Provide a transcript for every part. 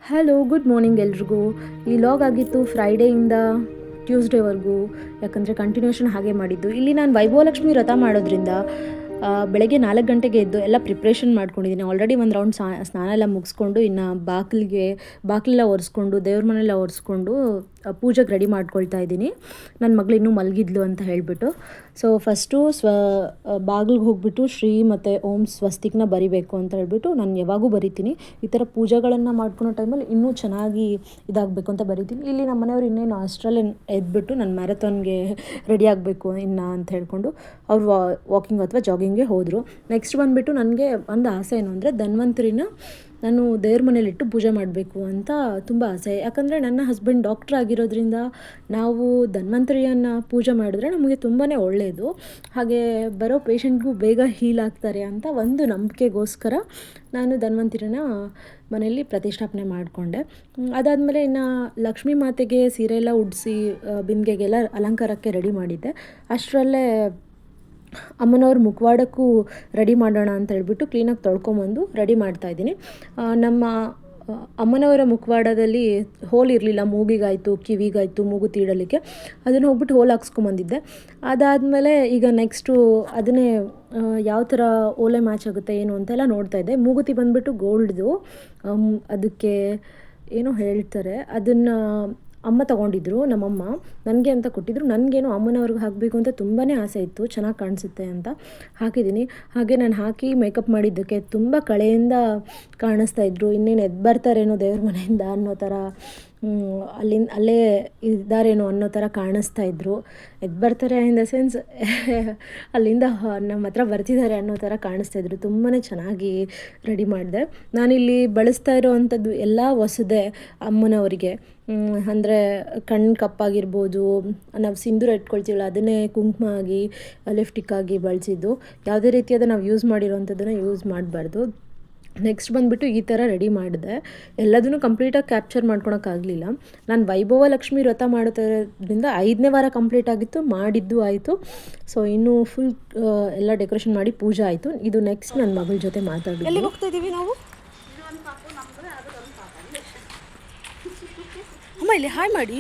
Hello good morning ಎಲ್ರಿಗೂ. ಈ log ಆಗಿತ್ತು ಫ್ರೈಡೇಯಿಂದ ಟ್ಯೂಸ್ಡೇವರೆಗೂ, ಯಾಕಂದರೆ ಕಂಟಿನ್ಯೂಷನ್ ಹಾಗೆ ಮಾಡಿದ್ದು. ಇಲ್ಲಿ ನಾನು ವೈಭವಲಕ್ಷ್ಮಿ ವ್ರತ ಮಾಡೋದ್ರಿಂದ ಬೆಳಗ್ಗೆ 4 ಗಂಟೆಗೆ ಎದ್ದು ಎಲ್ಲ ಪ್ರಿಪ್ರೇಷನ್ ಮಾಡ್ಕೊಂಡಿದ್ದೀನಿ. ಆಲ್ರೆಡಿ ಒಂದು ರೌಂಡ್ ಸ್ನಾನ ಎಲ್ಲ ಮುಗಿಸ್ಕೊಂಡು ಇನ್ನು ಬಾಗಿಲೆಲ್ಲ ಒರೆಸ್ಕೊಂಡು ದೇವ್ರ ಮನೆಯೆಲ್ಲ ಒರೆಸ್ಕೊಂಡು ಪೂಜೆಗೆ ರೆಡಿ ಮಾಡ್ಕೊಳ್ತಾ ಇದ್ದೀನಿ. ನನ್ನ ಮಗಳು ಇನ್ನೂ ಮಲಗಿದ್ಲು ಅಂತ ಹೇಳಿಬಿಟ್ಟು. ಸೊ ಫಸ್ಟು ಬಾಗಿಲಿಗೆ ಹೋಗ್ಬಿಟ್ಟು ಶ್ರೀ ಮತ್ತು ಓಂ ಸ್ವಸ್ತಿಕ್ನ ಬರಿಬೇಕು ಅಂತ ಹೇಳ್ಬಿಟ್ಟು ನಾನು ಯಾವಾಗೂ ಬರಿತೀನಿ. ಈ ಥರ ಪೂಜೆಗಳನ್ನು ಮಾಡ್ಕೊಳೋ ಟೈಮಲ್ಲಿ ಇನ್ನೂ ಚೆನ್ನಾಗಿ ಇದಾಗಬೇಕು ಅಂತ ಬರಿತೀನಿ. ಇಲ್ಲಿ ನಮ್ಮ ಮನೆಯವರು ಇನ್ನೇನು ಅಷ್ಟರಲ್ಲೇ ಎದ್ಬಿಟ್ಟು ನಾನು ಮ್ಯಾರಥಾನ್ಗೆ ರೆಡಿ ಆಗಬೇಕು ಇನ್ನು ಅಂತ ಹೇಳ್ಕೊಂಡು ಅವ್ರು ವಾಕಿಂಗ್ ಅಥವಾ ಜಾಗಿಂಗ್ಗೆ ಹೋದರು. ನೆಕ್ಸ್ಟ್ ಬಂದುಬಿಟ್ಟು ನನಗೆ ಒಂದು ಆಸೆ ಏನು ಅಂದರೆ ಧನ್ವಂತರಿನ ನಾನು ದೇವ್ರ ಮನೇಲಿಟ್ಟು ಪೂಜೆ ಮಾಡಬೇಕು ಅಂತ ತುಂಬ ಆಸೆ. ಯಾಕಂದರೆ ನನ್ನ ಹಸ್ಬೆಂಡ್ ಡಾಕ್ಟ್ರ್ ಆಗಿರೋದ್ರಿಂದ ನಾವು ಧನ್ವಂತರಿಯನ್ನು ಪೂಜೆ ಮಾಡಿದ್ರೆ ನಮಗೆ ತುಂಬಾ ಒಳ್ಳೆಯದು. ಹಾಗೆ ಬರೋ ಪೇಷಂಟ್ಗೂ ಬೇಗ ಹೀಲ್ ಆಗ್ತಾರೆ ಅಂತ ಒಂದು ನಂಬಿಕೆಗೋಸ್ಕರ ನಾನು ಧನ್ವಂತರಿನ ಮನೆಯಲ್ಲಿ ಪ್ರತಿಷ್ಠಾಪನೆ ಮಾಡಿಕೊಂಡೆ. ಅದಾದಮೇಲೆ ಇನ್ನು ಲಕ್ಷ್ಮೀ ಮಾತೆಗೆ ಸೀರೆ ಎಲ್ಲ ಉಡಿಸಿ ಬಿಂದಿಗೆಗೆಲ್ಲ ಅಲಂಕಾರಕ್ಕೆ ರೆಡಿ ಮಾಡಿದ್ದೆ. ಅಷ್ಟರಲ್ಲೇ ಅಮ್ಮನವ್ರ ಮುಖವಾಡಕ್ಕೂ ರೆಡಿ ಮಾಡೋಣ ಅಂತ ಹೇಳ್ಬಿಟ್ಟು ಕ್ಲೀನಾಗಿ ತೊಳ್ಕೊಂಬಂದು ರೆಡಿ ಮಾಡ್ತಾಯಿದ್ದೀನಿ. ನಮ್ಮ ಅಮ್ಮನವರ ಮುಖವಾಡದಲ್ಲಿ ಹೋಲ್ ಇರಲಿಲ್ಲ, ಮೂಗಿಗಾಯಿತು, ಕಿವಿಗಾಯಿತು, ಮೂಗು ತೀಡಲಿಕ್ಕೆ. ಅದನ್ನು ಹೋಗ್ಬಿಟ್ಟು ಹೋಲ್ ಹಾಕ್ಸ್ಕೊಂಬಂದಿದ್ದೆ. ಅದಾದಮೇಲೆ ಈಗ ನೆಕ್ಸ್ಟು ಅದನ್ನೇ ಯಾವ ಥರ ಓಲೆ ಮ್ಯಾಚ್ ಆಗುತ್ತೆ ಏನು ಅಂತೆಲ್ಲ ನೋಡ್ತಾಯಿದ್ದೆ. ಮೂಗುತಿ ಬಂದುಬಿಟ್ಟು ಗೋಲ್ಡ್ದು, ಅದಕ್ಕೆ ಏನೋ ಹೇಳ್ತಾರೆ, ಅದನ್ನು ಅಮ್ಮ ತೊಗೊಂಡಿದ್ರು, ನಮ್ಮಮ್ಮ ನನಗೆ ಅಂತ ಕೊಟ್ಟಿದ್ರು. ನನಗೇನು ಅಮ್ಮನವ್ರಿಗೆ ಹಾಕಬೇಕು ಅಂತ ತುಂಬಾ ಆಸೆ ಇತ್ತು, ಚೆನ್ನಾಗಿ ಕಾಣಿಸುತ್ತೆ ಅಂತ ಹಾಕಿದ್ದೀನಿ. ಹಾಗೆ ನಾನು ಹಾಕಿ ಮೇಕಪ್ ಮಾಡಿದ್ದಕ್ಕೆ ತುಂಬ ಕಳೆಯಿಂದ ಕಾಣಿಸ್ತಾಯಿದ್ರು. ಇನ್ನೇನು ಎದ್ದು ಬರ್ತಾರೇನೋ ದೇವ್ರ ಮನೆಯಿಂದ ಅನ್ನೋ ಥರ, ಅಲ್ಲೇ ಇದ್ದಾರೇನೋ ಅನ್ನೋ ಥರ ಕಾಣಿಸ್ತಾಯಿದ್ರು. ಎದ್ದು ಬರ್ತಾರೆ ಇನ್ ದ ಸೆನ್ಸ್ ಅಲ್ಲಿಂದ ನಮ್ಮ ಹತ್ರ ಬರ್ತಿದ್ದಾರೆ ಅನ್ನೋ ಥರ ಕಾಣಿಸ್ತಾಯಿದ್ರು. ತುಂಬಾ ಚೆನ್ನಾಗಿ ರೆಡಿ ಮಾಡಿದೆ. ನಾನಿಲ್ಲಿ ಬಳಸ್ತಾ ಇರೋವಂಥದ್ದು ಎಲ್ಲ ಹೊಸದೇ ಅಮ್ಮನವರಿಗೆ. ಅಂದರೆ ಕಣ್ಣು ಕಪ್ಪಾಗಿರ್ಬೋದು, ನಾವು ಸಿಂಧೂರ ಇಟ್ಕೊಳ್ತೀವಲ್ಲ ಅದನ್ನೇ ಕುಂಕುಮ ಆಗಿ ಲಿಪ್ಸ್ಟಿಕ್ ಆಗಿ ಬಳಸಿದ್ದು. ಯಾವುದೇ ರೀತಿಯಾದ ನಾವು ಯೂಸ್ ಮಾಡಿರೋವಂಥದ್ದನ್ನು ಯೂಸ್ ಮಾಡಬಾರ್ದು. ನೆಕ್ಸ್ಟ್ ಬಂದುಬಿಟ್ಟು ಈ ಥರ ರೆಡಿ ಮಾಡಿದೆ. ಎಲ್ಲದನ್ನು ಕಂಪ್ಲೀಟಾಗಿ ಕ್ಯಾಪ್ಚರ್ ಮಾಡ್ಕೊಳಕ್ಕಾಗಲಿಲ್ಲ. ನಾನು ವೈಭವಲಕ್ಷ್ಮಿ ವ್ರತ ಮಾಡೋದ್ರಿಂದ 5ನೇ ವಾರ ಕಂಪ್ಲೀಟ್ ಆಗಿತ್ತು, ಮಾಡಿದ್ದು ಆಯಿತು. ಸೊ ಇನ್ನೂ ಫುಲ್ ಎಲ್ಲ ಡೆಕೋರೇಷನ್ ಮಾಡಿ ಪೂಜೆ ಆಯಿತು. ಇದು ನೆಕ್ಸ್ಟ್ ನನ್ನ ಮಗಳ ಜೊತೆ ಮಾತಾಡಿ. ಎಲ್ಲಿಗೆ ಹೋಗ್ತಾ ಇದ್ದೀವಿ ನಾವು? ಅಮ್ಮ ಇಲ್ಲಿ ಹಾಯ್ ಮಾಡಿ.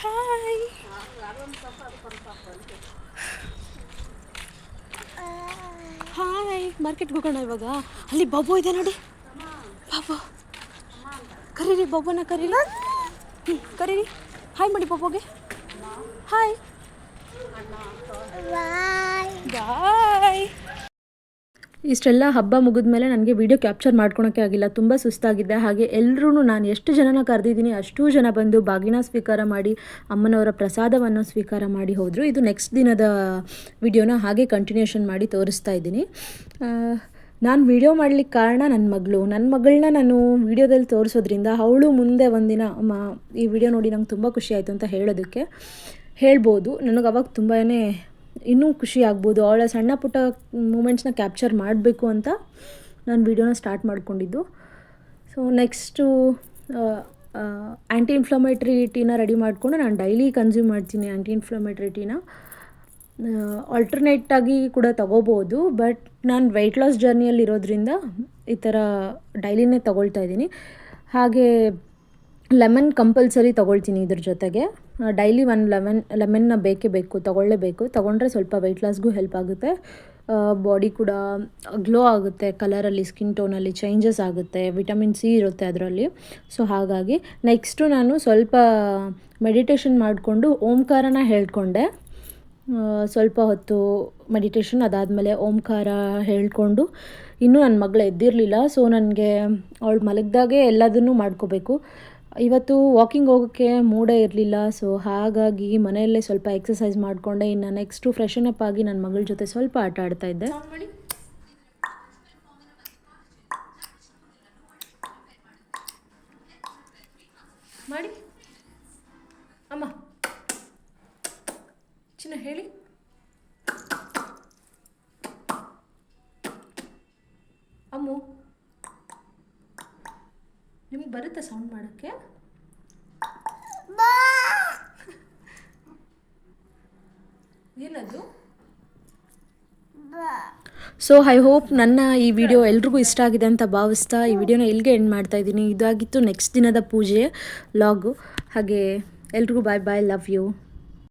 ಹಾಯ್. ಹಾಯ್. ಮಾರ್ಕೆಟ್ಗೆ ಹೋಗೋಣ ಇವಾಗ. ಅಲ್ಲಿ ಬಾಬು ಇದೆ ನೋಡಿ, ಬಾಬು. ಕರೀರಿ ಬಾಬುನ, ಕರೀರಿ. ಕರೀರಿ, ಹಾಯ್ ಮಾಡಿ ಬಾಬುಗೆ. Hi bye. ಇಷ್ಟೆಲ್ಲ ಹಬ್ಬ ಮುಗಿದ್ಮೇಲೆ ನನಗೆ ವಿಡಿಯೋ ಕ್ಯಾಪ್ಚರ್ ಮಾಡ್ಕೊಳೋಕ್ಕೆ ಆಗಿಲ್ಲ, ತುಂಬ ಸುಸ್ತಾಗಿದ್ದೆ. ಹಾಗೆ ಎಲ್ಲರೂ ನಾನು ಎಷ್ಟು ಜನನ ಕರೆದಿದ್ದೀನಿ ಅಷ್ಟೂ ಜನ ಬಂದು ಬಾಗಿನ ಸ್ವೀಕಾರ ಮಾಡಿ ಅಮ್ಮನವರ ಪ್ರಸಾದವನ್ನು ಸ್ವೀಕಾರ ಮಾಡಿ ಹೋದರು. ಇದು ನೆಕ್ಸ್ಟ್ ದಿನದ ವಿಡಿಯೋನ ಹಾಗೆ ಕಂಟಿನ್ಯೂಷನ್ ಮಾಡಿ ತೋರಿಸ್ತಾ ಇದ್ದೀನಿ. ನಾನು ವಿಡಿಯೋ ಮಾಡಲಿಕ್ಕೆ ಕಾರಣ ನನ್ನ ಮಗಳನ್ನ ನಾನು ವಿಡಿಯೋದಲ್ಲಿ ತೋರಿಸೋದ್ರಿಂದ ಅವಳು ಮುಂದೆ ಒಂದಿನ ಅಮ್ಮ ಈ ವಿಡಿಯೋ ನೋಡಿ ನಂಗೆ ತುಂಬ ಖುಷಿ ಆಯಿತು ಅಂತ ಹೇಳೋದಕ್ಕೆ ಹೇಳ್ಬೋದು. ನನಗೆ ಅವಾಗ ತುಂಬಾ ಇನ್ನೂ ಖುಷಿ ಆಗ್ಬೋದು. ಅವಳ ಸಣ್ಣ ಪುಟ್ಟ ಮೂಮೆಂಟ್ಸ್ನ ಕ್ಯಾಪ್ಚರ್ ಮಾಡಬೇಕು ಅಂತ ನಾನು ವಿಡಿಯೋನ ಸ್ಟಾರ್ಟ್ ಮಾಡ್ಕೊಂಡಿದ್ದು. ಸೊ ನೆಕ್ಸ್ಟು ಆ್ಯಂಟಿ ಇನ್ಫ್ಲಮೇಟ್ರಿ ಟೀನ ರೆಡಿ ಮಾಡಿಕೊಂಡು ನಾನು ಡೈಲಿ ಕನ್ಸ್ಯೂಮ್ ಮಾಡ್ತೀನಿ. ಆ್ಯಂಟಿ ಇನ್ಫ್ಲಮೇಟ್ರಿ ಟೀನ ಆಲ್ಟರ್ನೇಟಾಗಿ ಕೂಡ ತೊಗೋಬೋದು, ಬಟ್ ನಾನು ವೆಯ್ಟ್ ಲಾಸ್ ಜರ್ನಿಯಲ್ಲಿ ಇರೋದ್ರಿಂದ ಈ ಥರ ಡೈಲಿನೇ ತೊಗೊಳ್ತಾ ಇದ್ದೀನಿ. ಹಾಗೆ ಲೆಮನ್ ಕಂಪಲ್ಸರಿ ತೊಗೊಳ್ತೀನಿ ಇದ್ರ ಜೊತೆಗೆ. ಡೈಲಿ ಒಂದು ಲೆಮನ್ನ ಬೇಕೇ ಬೇಕು, ತೊಗೊಳ್ಳೇಬೇಕು. ತೊಗೊಂಡ್ರೆ ಸ್ವಲ್ಪ ವೆಯ್ಟ್ ಲಾಸ್ಗೂ ಹೆಲ್ಪ್ ಆಗುತ್ತೆ, ಬಾಡಿ ಕೂಡ ಗ್ಲೋ ಆಗುತ್ತೆ, ಕಲರಲ್ಲಿ ಸ್ಕಿನ್ ಟೋನಲ್ಲಿ ಚೇಂಜಸ್ ಆಗುತ್ತೆ, ವಿಟಮಿನ್ ಸಿ ಇರುತ್ತೆ ಅದರಲ್ಲಿ. ಸೊ ಹಾಗಾಗಿ ನೆಕ್ಸ್ಟು ನಾನು ಸ್ವಲ್ಪ ಮೆಡಿಟೇಷನ್ ಮಾಡಿಕೊಂಡು ಓಂಕಾರನ ಹೇಳ್ಕೊಂಡೆ. ಸ್ವಲ್ಪ ಹೊತ್ತು ಮೆಡಿಟೇಷನ್, ಅದಾದಮೇಲೆ ಓಂಕಾರ ಹೇಳ್ಕೊಂಡು ಇನ್ನೂ ನನ್ನ ಮಗಳು ಎದ್ದಿರಲಿಲ್ಲ. ಸೊ ನನಗೆ ಅವಳು ಮಲಗಿದಾಗೆ ಎಲ್ಲದನ್ನೂ ಮಾಡ್ಕೋಬೇಕು. ಇವತ್ತು ವಾಕಿಂಗ್ ಹೋಗೋಕ್ಕೆ ಮೂಡೇ ಇರಲಿಲ್ಲ. ಸೊ ಹಾಗಾಗಿ ಮನೆಯಲ್ಲೇ ಸ್ವಲ್ಪ ಎಕ್ಸಸೈಸ್ ಮಾಡಿಕೊಂಡೆ. ಇನ್ನು ನೆಕ್ಸ್ಟು ಫ್ರೆಶನ್ ಅಪ್ ಆಗಿ ನನ್ನ ಮಗಳ ಜೊತೆ ಸ್ವಲ್ಪ ಆಟ ಆಡ್ತಾಯಿದ್ದೆ. ಮಾಡಿ ಅಮ್ಮ, ಚಿನ್ನ ಹೇಳಿ. ಅಮ್ಮು, ನಿಮ್ಗೆ ಬರುತ್ತೆ ಸೌಂಡ್ ಮಾಡೋಕ್ಕೆ? ಏನದು? ಸೊ ಐ ಹೋಪ್ ನನ್ನ ಈ ವಿಡಿಯೋ ಎಲ್ರಿಗೂ ಇಷ್ಟ ಆಗಿದೆ ಅಂತ ಭಾವಿಸ್ತಾ ಈ ವಿಡಿಯೋನ ಇಲ್ಲಿಗೆ ಎಂಡ್ ಮಾಡ್ತಾ ಇದ್ದೀನಿ. ಇದಾಗಿತ್ತು ನೆಕ್ಸ್ಟ್ ದಿನದ ಪೂಜೆ ಲಾಗು. ಹಾಗೆ ಎಲ್ರಿಗೂ ಬಾಯ್ ಬಾಯ್, ಲವ್ ಯು.